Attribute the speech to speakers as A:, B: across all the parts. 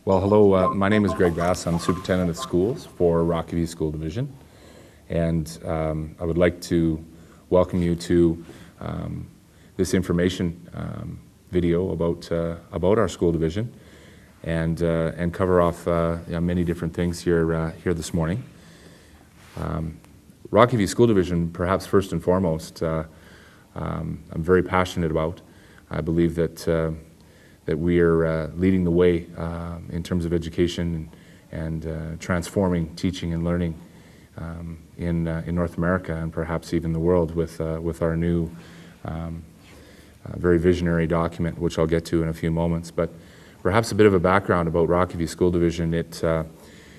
A: Well, hello, my name is Greg Bass. I'm Superintendent of Schools for Rockyview School Division, and I would like to welcome you to this information video about our school division, and cover off many different things here this morning. Rockyview School Division, perhaps first and foremost, I'm very passionate about. I believe that we are leading the way in terms of education and transforming teaching and learning in North America and perhaps even the world with our new very visionary document, which I'll get to in a few moments. But perhaps a bit of a background about Rockyview School Division. It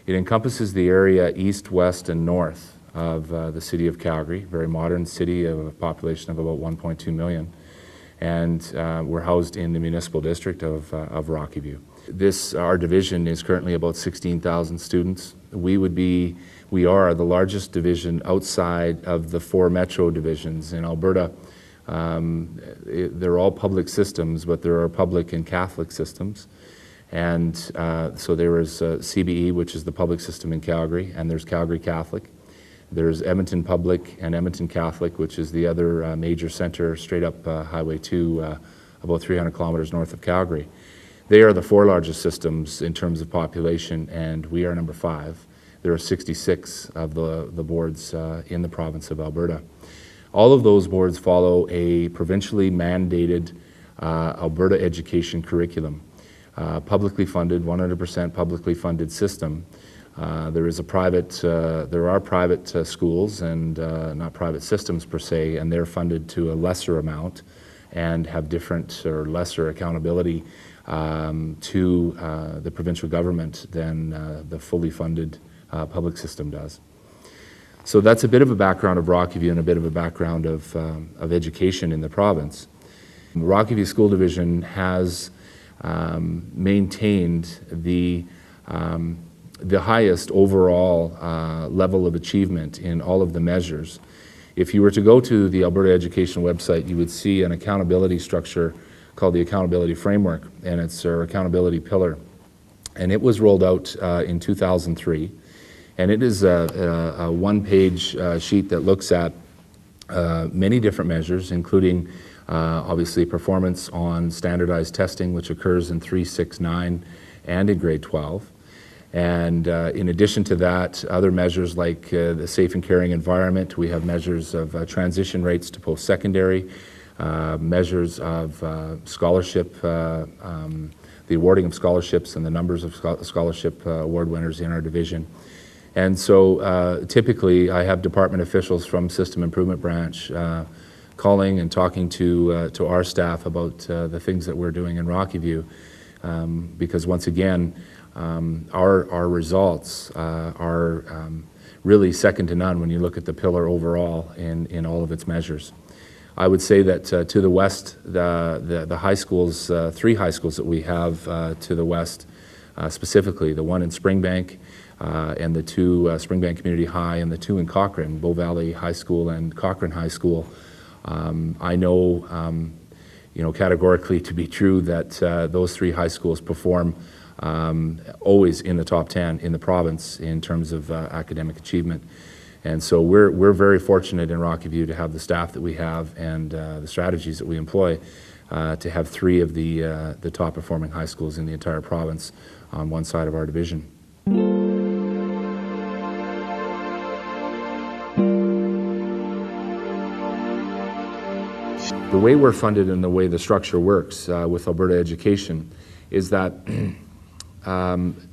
A: encompasses the area east, west, and north of the city of Calgary, a very modern city of a population of about 1.2 million. And we're housed in the municipal district of Rockyview. Our division is currently about 16,000 students. We are the largest division outside of the 4 metro divisions in Alberta. They're all public systems, but there are public and Catholic systems. And so there is CBE, which is the public system in Calgary, and there's Calgary Catholic. There's Edmonton Public and Edmonton Catholic, which is the other major center straight up Highway 2, about 300 kilometers north of Calgary. They are the 4 largest systems in terms of population, and we are number 5. There are 66 of the boards in the province of Alberta. All of those boards follow a provincially mandated Alberta education curriculum, publicly funded, 100% publicly funded system. There are private schools and not private systems per se, and they're funded to a lesser amount and have different or lesser accountability to the provincial government than the fully funded public system does. So that's a bit of a background of Rockyview and a bit of a background of education in the province. Rockyview School Division has maintained the highest overall level of achievement in all of the measures. If you were to go to the Alberta Education website, you would see an accountability structure called the Accountability Framework, and it's our accountability pillar. And it was rolled out in 2003, and it is a one-page sheet that looks at many different measures, including obviously performance on standardized testing, which occurs in 3, 6, 9, and in grade 12. And in addition to that, other measures like the safe and caring environment. We have measures of transition rates to post-secondary, measures of scholarship, the awarding of scholarships and the numbers of scholarship award winners in our division. And so typically I have department officials from System Improvement Branch calling and talking to our staff about the things that we're doing in Rockyview, because once again, our results are really second to none when you look at the pillar overall in all of its measures. I would say that to the west, the high schools, 3 high schools that we have to the west, specifically the one in Springbank and the 2 Springbank Community High and the 2 in Cochrane, Bow Valley High School and Cochrane High School. I know, categorically to be true that those 3 high schools perform always in the top 10 in the province in terms of academic achievement. And so we're very fortunate in Rockyview to have the staff that we have and the strategies that we employ to have 3 of the top performing high schools in the entire province on one side of our division. The way we're funded and the way the structure works with Alberta Education is that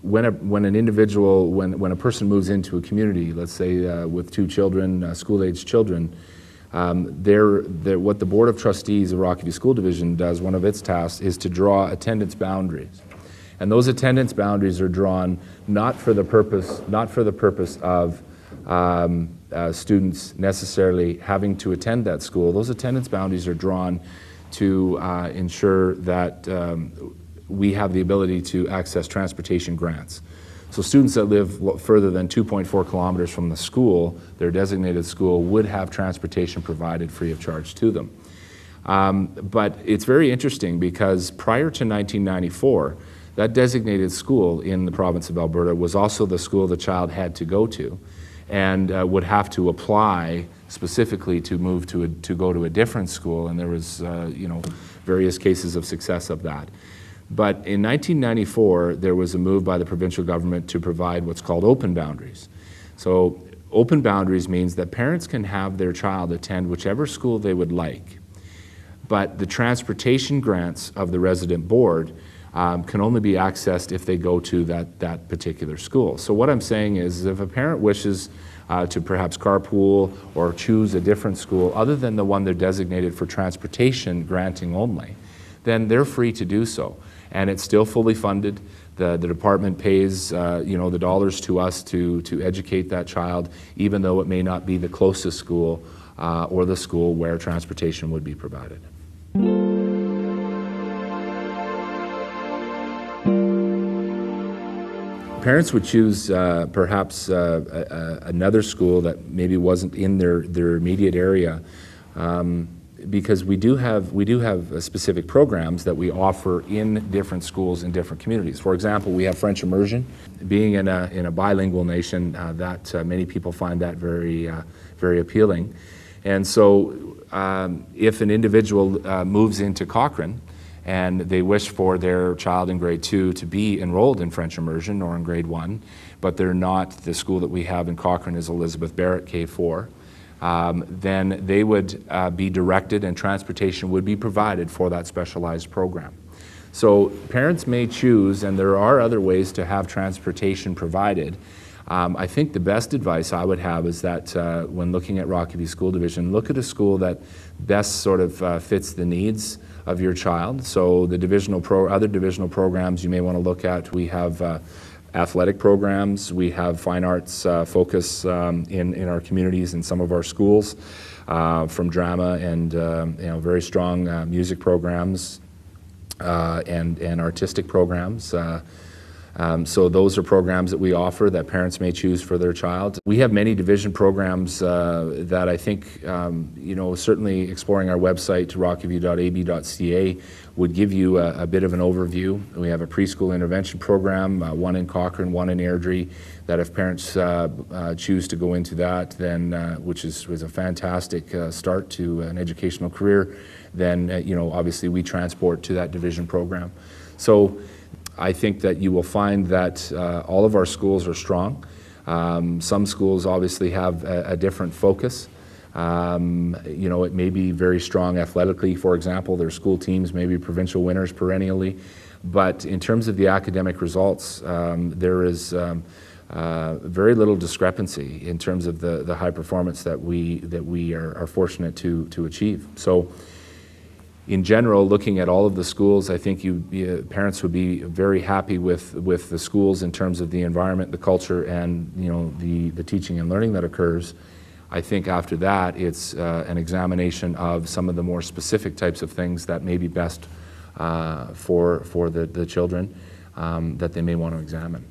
A: when a person moves into a community, let's say with 2 children, school-age children, what the Board of Trustees of Rockyview School Division does, one of its tasks, is to draw attendance boundaries. And those attendance boundaries are drawn not for the purpose of students necessarily having to attend that school. Those attendance boundaries are drawn to ensure that we have the ability to access transportation grants. So students that live further than 2.4 kilometers from the school, their designated school, would have transportation provided free of charge to them. But it's very interesting because prior to 1994, that designated school in the province of Alberta was also the school the child had to go to, and would have to apply specifically to move to go to a different school, and there was various cases of success of that. But in 1994, there was a move by the provincial government to provide what's called open boundaries. So open boundaries means that parents can have their child attend whichever school they would like, but the transportation grants of the resident board can only be accessed if they go to that particular school. So what I'm saying is, if a parent wishes to perhaps carpool or choose a different school other than the one they're designated for transportation granting only, then they're free to do so. And it's still fully funded. The department pays the dollars to us to educate that child, even though it may not be the closest school or the school where transportation would be provided. Parents would choose perhaps another school that maybe wasn't in their immediate area, because we do have specific programs that we offer in different schools in different communities. For example, we have French immersion. Being in a bilingual nation, that many people find that very appealing. And so if an individual moves into Cochrane and they wish for their child in grade 2 to be enrolled in French immersion or in grade 1, but they're not, the school that we have in Cochrane is Elizabeth Barrett K4, then they would be directed and transportation would be provided for that specialized program. So parents may choose, and there are other ways to have transportation provided. I think the best advice I would have is that when looking at Rockyview School Division, look at a school that best sort of fits the needs of your child. So the other divisional programs you may want to look at, we have athletic programs, we have fine arts focus in our communities in some of our schools, from drama and very strong music programs and artistic programs. So those are programs that we offer that parents may choose for their child. We have many division programs that I think, certainly exploring our website to rockyview.ab.ca would give you a bit of an overview. We have a preschool intervention program, one in Cochrane, one in Airdrie, that if parents choose to go into that, then which was a fantastic start to an educational career, then obviously we transport to that division program. So I think that you will find that all of our schools are strong. Some schools obviously have a different focus. It may be very strong athletically, for example. Their school teams may be provincial winners perennially. But in terms of the academic results, there is very little discrepancy in terms of the high performance that we are fortunate to achieve. So, in general, looking at all of the schools, I think parents would be very happy with the schools in terms of the environment, the culture, and the teaching and learning that occurs. I think after that, it's an examination of some of the more specific types of things that may be best for the children that they may want to examine.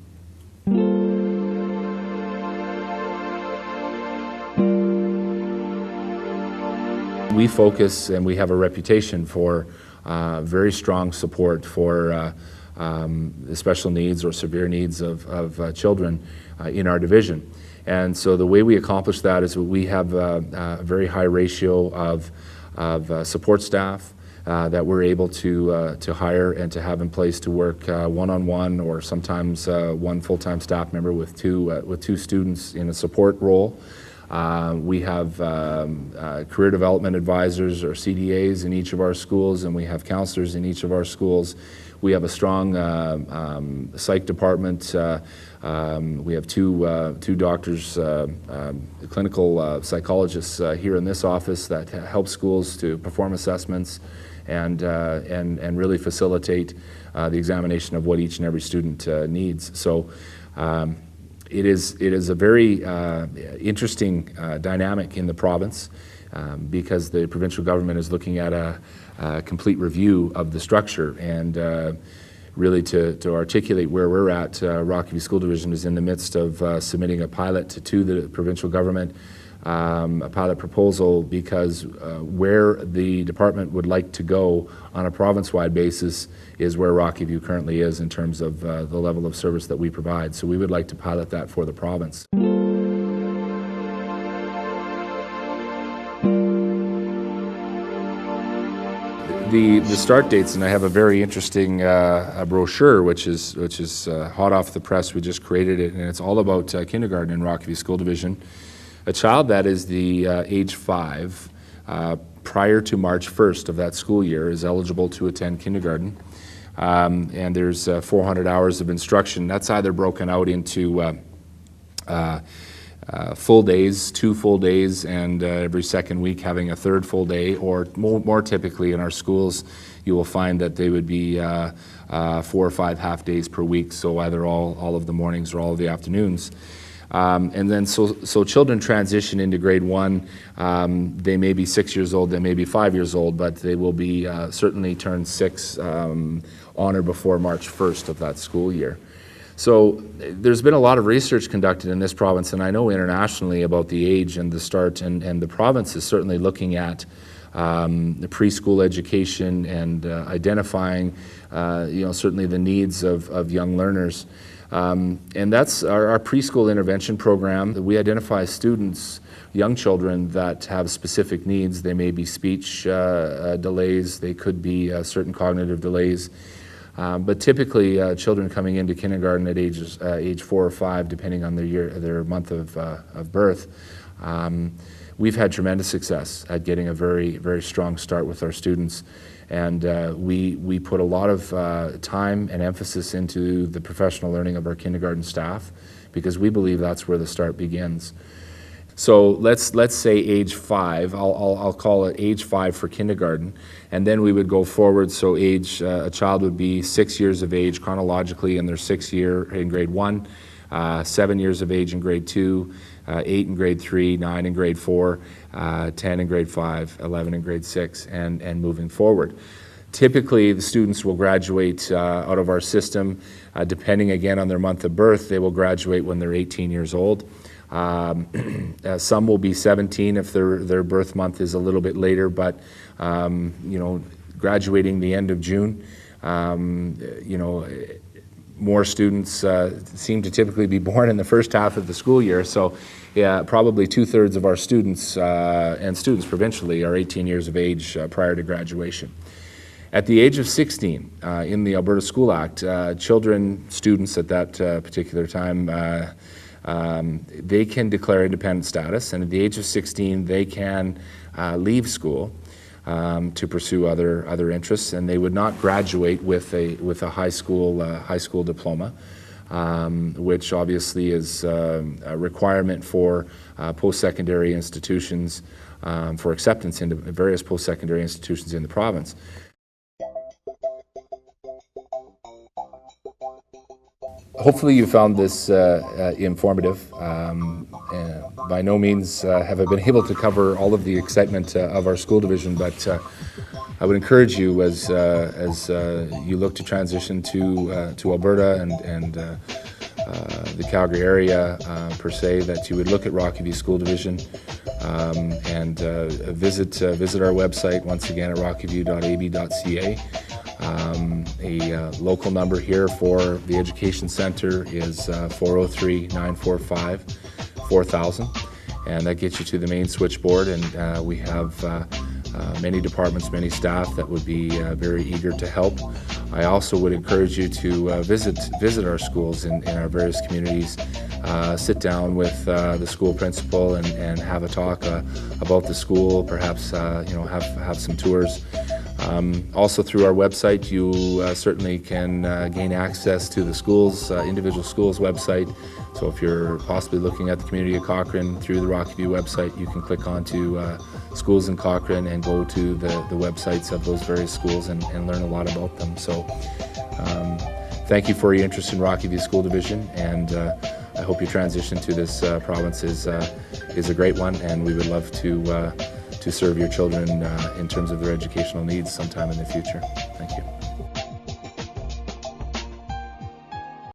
A: We focus and we have a reputation for very strong support for the special needs or severe needs of children in our division. And so the way we accomplish that is we have a very high ratio of support staff that we're able to hire and to have in place to work one-on-one or sometimes one full-time staff member with two students in a support role. We have career development advisors or CDAs in each of our schools, and we have counselors in each of our schools. We have a strong psych department. We have two doctors, clinical psychologists here in this office that help schools to perform assessments and really facilitate the examination of what each and every student needs. So. It is a very interesting dynamic in the province because the provincial government is looking at a complete review of the structure, and really to articulate where we're at, Rockyview School Division is in the midst of submitting a pilot to the provincial government a pilot proposal because where the department would like to go on a province-wide basis is where Rockyview currently is in terms of the level of service that we provide. So we would like to pilot that for the province. The start dates, and I have a very interesting brochure which is hot off the press. We just created it, and it's all about kindergarten in Rockyview School Division. A child that is the age 5 prior to March 1st of that school year is eligible to attend kindergarten, and there's 400 hours of instruction. That's either broken out into full days, 2 full days, and every second week having a 3rd full day, or more typically in our schools you will find that they would be 4 or 5 half days per week, so either all of the mornings or all of the afternoons. And then so children transition into grade 1. They may be 6 years old, they may be 5 years old, but they will be certainly turned 6 on or before March 1st of that school year. So there's been a lot of research conducted in this province, and I know internationally, about the age and the start, and the province is certainly looking at the preschool education and identifying certainly the needs of young learners. And that's our preschool intervention program. We identify students, young children that have specific needs. They may be speech delays, they could be certain cognitive delays. But typically, children coming into kindergarten at age 4 or 5, depending on their month of birth, we've had tremendous success at getting a very, very strong start with our students. And we put a lot of time and emphasis into the professional learning of our kindergarten staff, because we believe that's where the start begins. So let's say age 5. I'll call it age 5 for kindergarten, and then we would go forward. So a child would be 6 years of age chronologically in their 6th year in grade 1, 7 years of age in grade 2, 8 in grade 3, 9 in grade 4, 10 in grade 5, 11 in grade 6, and moving forward. Typically, the students will graduate out of our system, depending again on their month of birth. They will graduate when they're 18 years old. Some will be 17 if their birth month is a little bit later, but graduating the end of June, more students seem to typically be born in the first half of the school year. So yeah, probably 2/3 of our students and students provincially are 18 years of age prior to graduation. At the age of 16, in the Alberta School Act, students at that particular time, they can declare independent status, and at the age of 16 they can leave school to pursue other interests, and they would not graduate with a high school diploma, which obviously is a requirement for post-secondary institutions, for acceptance into various post-secondary institutions in the province. Hopefully you found this informative. By no means have I been able to cover all of the excitement of our school division, but I would encourage you as you look to transition to Alberta and the Calgary area per se, that you would look at Rockyview School Division and visit our website once again at rockyview.ab.ca. A local number here for the Education Center is 403-945-4000, and that gets you to the main switchboard, and we have many departments, many staff that would be very eager to help. I also would encourage you to visit our schools in our various communities, sit down with the school principal and have a talk about the school, perhaps have some tours. Also through our website, you certainly can gain access to the schools, individual schools' website. So if you're possibly looking at the community of Cochrane through the Rockyview website, you can click onto schools in Cochrane and go to the websites of those various schools and learn a lot about them. So thank you for your interest in Rockyview School Division, and I hope your transition to this province is a great one, and we would love to serve your children in terms of their educational needs sometime in the future. Thank you.